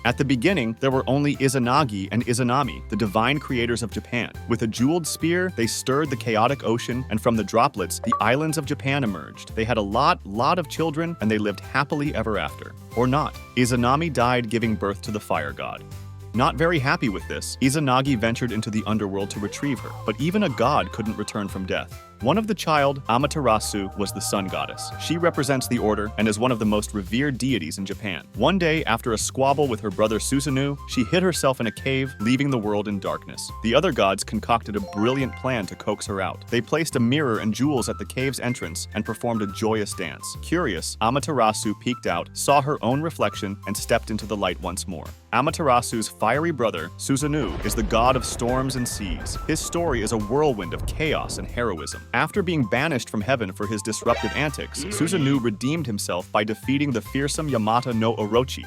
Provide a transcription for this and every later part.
At the beginning, there were only Izanagi and Izanami, the divine creators of Japan. With a jeweled spear, they stirred the chaotic ocean, and from the droplets, the islands of Japan emerged. They had a lot of children, and they lived happily ever after. Or not. Izanami died giving birth to the fire god. Not very happy with this, Izanagi ventured into the underworld to retrieve her, but even a god couldn't return from death. One of the child, Amaterasu, was the sun goddess. She represents the order and is one of the most revered deities in Japan. One day, after a squabble with her brother Susanoo, she hid herself in a cave, leaving the world in darkness. The other gods concocted a brilliant plan to coax her out. They placed a mirror and jewels at the cave's entrance and performed a joyous dance. Curious, Amaterasu peeked out, saw her own reflection, and stepped into the light once more. Amaterasu's fiery brother, Susanoo, is the god of storms and seas. His story is a whirlwind of chaos and heroism. After being banished from heaven for his disruptive antics, Susanoo redeemed himself by defeating the fearsome Yamata no Orochi.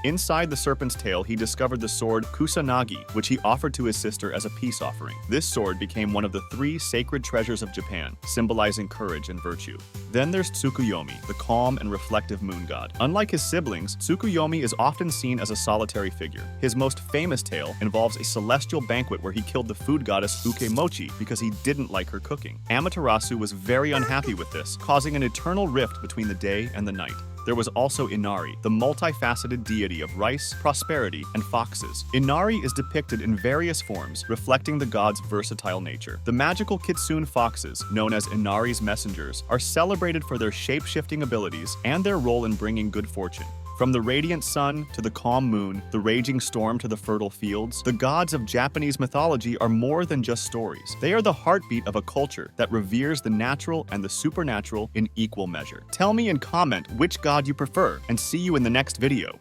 Inside the serpent's tail, he discovered the sword Kusanagi, which he offered to his sister as a peace offering. This sword became one of the 3 sacred treasures of Japan, symbolizing courage and virtue. Then there's Tsukuyomi, the calm and reflective moon god. Unlike his siblings, Tsukuyomi is often seen as a solitary figure. His most famous tale involves a celestial banquet where he killed the food goddess Ukemochi because he didn't like her cooking. Amaterasu was very unhappy with this, causing an eternal rift between the day and the night. There was also Inari, the multifaceted deity of rice, prosperity, and foxes. Inari is depicted in various forms, reflecting the god's versatile nature. The magical Kitsune foxes, known as Inari's messengers, are celebrated for their shape-shifting abilities and their role in bringing good fortune. From the radiant sun to the calm moon, the raging storm to the fertile fields, the gods of Japanese mythology are more than just stories. They are the heartbeat of a culture that reveres the natural and the supernatural in equal measure. Tell me in comment which god you prefer, and see you in the next video.